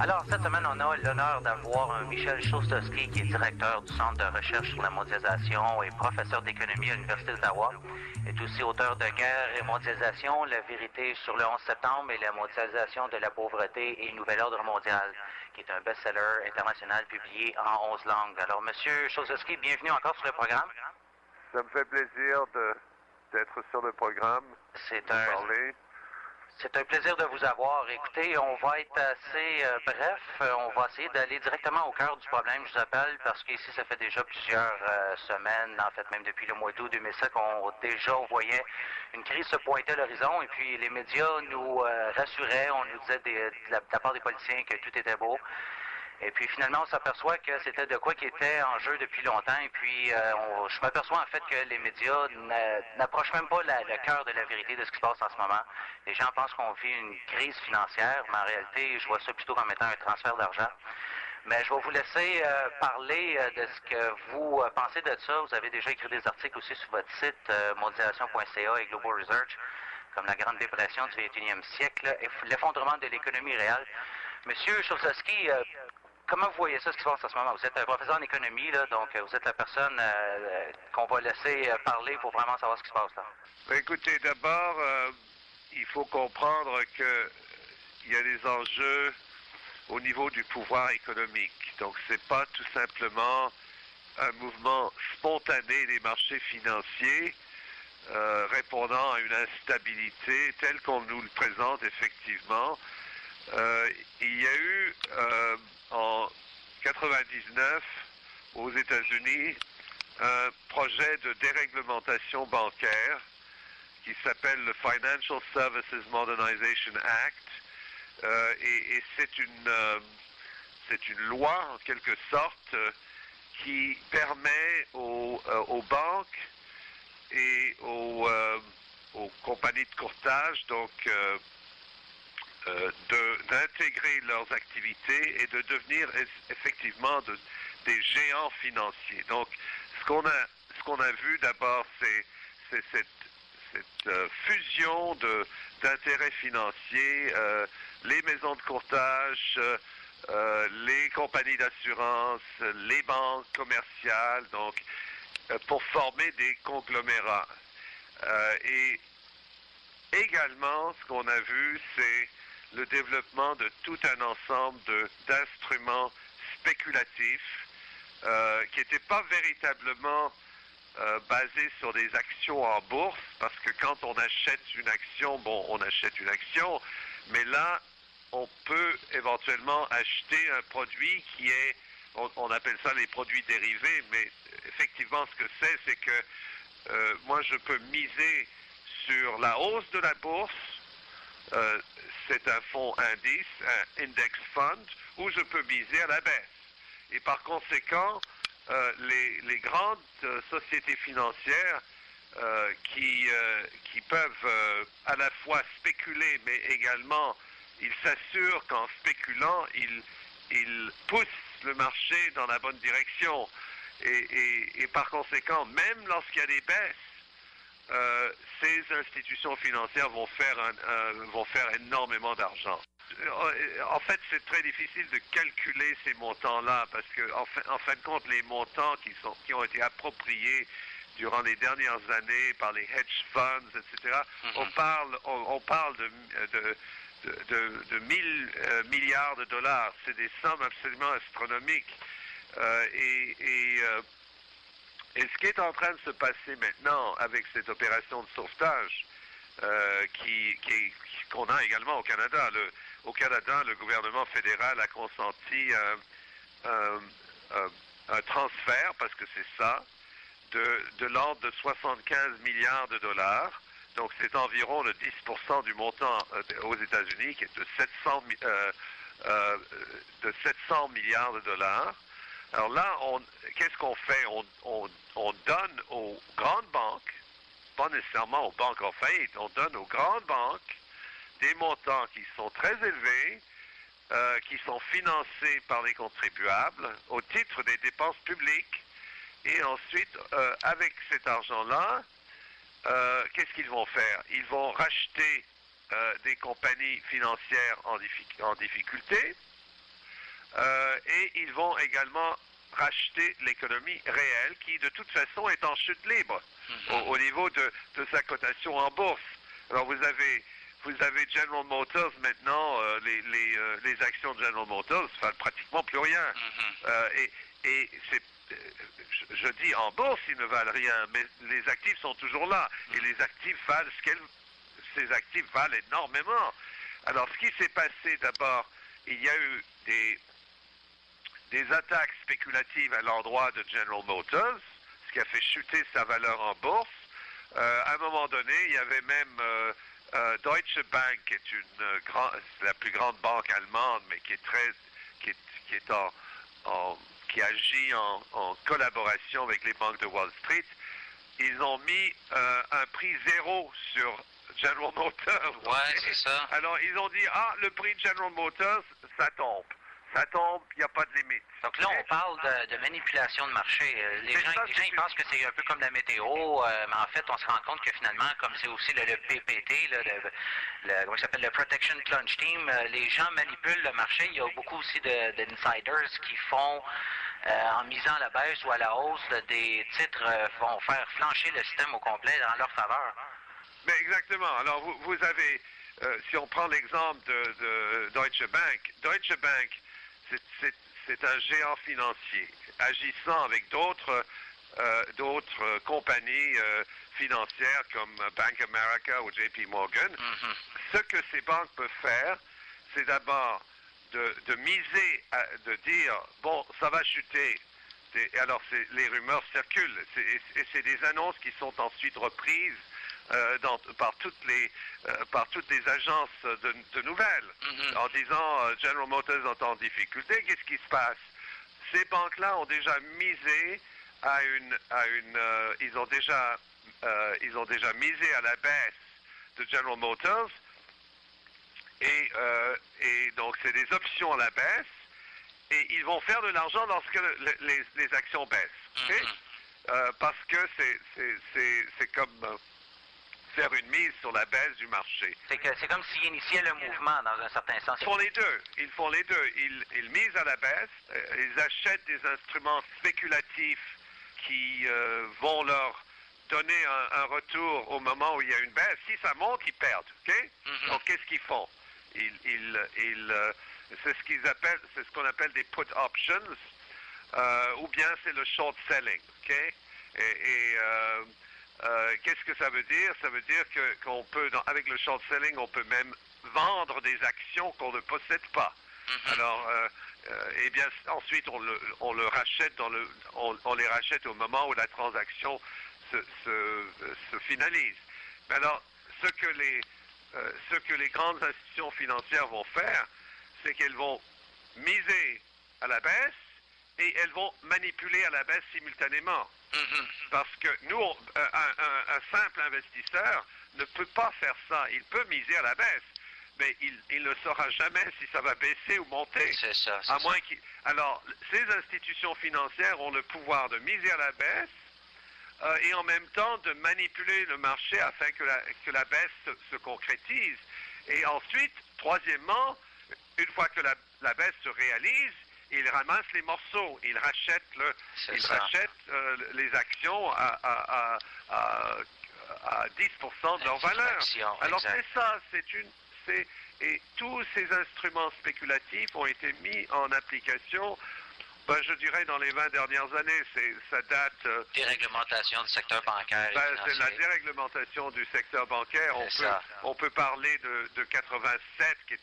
Alors, cette semaine, on a l'honneur d'avoir un Michel Chostowski, qui est directeur du Centre de recherche sur la mondialisation et professeur d'économie à l'Université d'Ottawa. Il est aussi auteur de Guerre et mondialisation, la vérité sur le 11 septembre et la mondialisation de la pauvreté et le nouvel ordre mondial, qui est un best-seller international publié en 11 langues. Alors, Monsieur Chostowski, bienvenue encore sur le programme. Ça me fait plaisir d'être sur le programme. C'est un plaisir de vous avoir. Écoutez, on va être assez bref. On va essayer d'aller directement au cœur du problème. Je vous appelle parce qu'ici, ça fait déjà plusieurs semaines, en fait même depuis le mois d'août 2007, qu'on voyait une crise se pointer à l'horizon. Et puis les médias nous rassuraient. On nous disait de la part des politiciens que tout était beau. Et puis finalement, on s'aperçoit que c'était de quoi qui était en jeu depuis longtemps. Et puis je m'aperçois en fait que les médias n'approchent même pas le cœur de la vérité de ce qui se passe en ce moment. Les gens pensent qu'on vit une crise financière, mais en réalité, je vois ça plutôt comme étant un transfert d'argent. Mais je vais vous laisser parler de ce que vous pensez de ça. Vous avez déjà écrit des articles aussi sur votre site mondialisation.ca et Global Research, comme la Grande Dépression du 21e siècle et l'effondrement de l'économie réelle. Monsieur Chostowski, comment vous voyez ça, ce qui se passe en ce moment? Vous êtes un professeur en économie, là, donc vous êtes la personne qu'on va laisser parler pour vraiment savoir ce qui se passe là. Écoutez, d'abord, il faut comprendre qu'il y a des enjeux au niveau du pouvoir économique. Donc, c'est pas tout simplement un mouvement spontané des marchés financiers répondant à une instabilité telle qu'on nous le présente effectivement. Il y a eu en 99 aux États-Unis un projet de déréglementation bancaire qui s'appelle le Financial Services Modernization Act et c'est une loi en quelque sorte qui permet aux banques et aux compagnies de courtage donc d'intégrer leurs activités et de devenir effectivement des géants financiers. Donc, ce qu'on a vu d'abord, c'est cette fusion d'intérêts financiers, les maisons de courtage, les compagnies d'assurance, les banques commerciales, donc pour former des conglomérats. Et également, ce qu'on a vu, c'est le développement de tout un ensemble d'instruments spéculatifs qui n'étaient pas véritablement basés sur des actions en bourse, parce que quand on achète une action, bon, on achète une action, mais là, on peut éventuellement acheter un produit qui est, on appelle ça les produits dérivés, mais effectivement, ce que c'est que moi, je peux miser sur la hausse de la bourse, c'est un fonds indice, un index fund, où je peux miser à la baisse. Et par conséquent, les grandes sociétés financières qui peuvent à la fois spéculer, mais également, ils s'assurent qu'en spéculant, ils poussent le marché dans la bonne direction. Et par conséquent, même lorsqu'il y a des baisses, ces institutions financières vont faire énormément d'argent. En fait, c'est très difficile de calculer ces montants-là parce que, en fin de compte, les montants qui ont été appropriés durant les dernières années par les hedge funds, etc., on parle de 1000 milliards de dollars. C'est des sommes absolument astronomiques. Et ce qui est en train de se passer maintenant avec cette opération de sauvetage qu'on a également au Canada. Au Canada, le gouvernement fédéral a consenti un transfert, parce que c'est ça, de l'ordre de 75 milliards de dollars. Donc c'est environ le 10% du montant aux États-Unis, qui est de 700 milliards de dollars. Alors là, qu'est-ce qu'on fait? On donne aux grandes banques, pas nécessairement aux banques en faillite, on donne aux grandes banques des montants qui sont très élevés, qui sont financés par les contribuables au titre des dépenses publiques. Et ensuite, avec cet argent-là, qu'est-ce qu'ils vont faire? Ils vont racheter des compagnies financières en difficulté, et ils vont également racheter l'économie réelle qui, de toute façon, est en chute libre au niveau de sa cotation en bourse. Alors, vous avez General Motors maintenant, les actions de General Motors ne valent pratiquement plus rien. Et je dis en bourse, ils ne valent rien, mais les actifs sont toujours là. Et les actifs valent ces actifs valent énormément. Alors, ce qui s'est passé d'abord, il y a eu des attaques spéculatives à l'endroit de General Motors, ce qui a fait chuter sa valeur en bourse. À un moment donné, il y avait même Deutsche Bank, qui est la plus grande banque allemande, mais qui agit en collaboration avec les banques de Wall Street. Ils ont mis un prix zéro sur General Motors. Ouais, c'est ça. Alors, ils ont dit, le prix de General Motors, ça tombe. Ça tombe, il n'y a pas de limite. Donc là, on parle de manipulation de marché. Les gens ils pensent que c'est un peu comme la météo, mais en fait, on se rend compte que finalement, comme c'est aussi le PPT, comment ça s'appelle, le Protection Plunge Team, les gens manipulent le marché. Il y a beaucoup aussi d'insiders qui font, en misant à la baisse ou à la hausse, des titres vont faire flancher le système au complet dans leur faveur. Mais exactement. Alors, vous avez, si on prend l'exemple de Deutsche Bank, c'est un géant financier agissant avec d'autres compagnies financières comme Bank America ou JP Morgan. Ce que ces banques peuvent faire, c'est d'abord de miser, de dire, bon, ça va chuter. Alors, les rumeurs circulent. Et c'est des annonces qui sont ensuite reprises par toutes les agences de nouvelles, en disant General Motors est en difficulté. Qu'est-ce qui se passe? Ces banques-là ont déjà misé ils ont déjà misé à la baisse de General Motors, et donc c'est des options à la baisse, et ils vont faire de l'argent lorsque les actions baissent. Parce que c'est comme faire une mise sur la baisse du marché. C'est comme s'ils initiaient le mouvement dans un certain sens. Ils font les deux. Ils misent à la baisse, ils achètent des instruments spéculatifs qui vont leur donner un retour au moment où il y a une baisse. Si ça monte, ils perdent. Donc qu'est-ce qu'ils font? C'est ce qu'on appelle des put options, ou bien c'est le short selling. Qu'est-ce que ça veut dire? Ça veut dire qu'on peut, avec le short selling, on peut même vendre des actions qu'on ne possède pas. Alors, et bien ensuite on le rachète on les rachète au moment où la transaction se finalise. Mais alors, ce que les grandes institutions financières vont faire, c'est qu'elles vont miser à la baisse et elles vont manipuler à la baisse simultanément. Parce que nous, un simple investisseur ne peut pas faire ça. Il peut miser à la baisse, mais il ne saura jamais si ça va baisser ou monter. C'est ça. Alors, ces institutions financières ont le pouvoir de miser à la baisse et en même temps de manipuler le marché afin que la baisse se concrétise. Et ensuite, troisièmement, une fois que la baisse se réalise, ils ramassent les morceaux, ils rachètent les actions à 10% de leur valeur. Alors c'est ça, et tous ces instruments spéculatifs ont été mis en application, je dirais dans les 20 dernières années. Ça date... Déréglementation du secteur bancaire. C'est la déréglementation du secteur bancaire. On peut parler de 87 qui était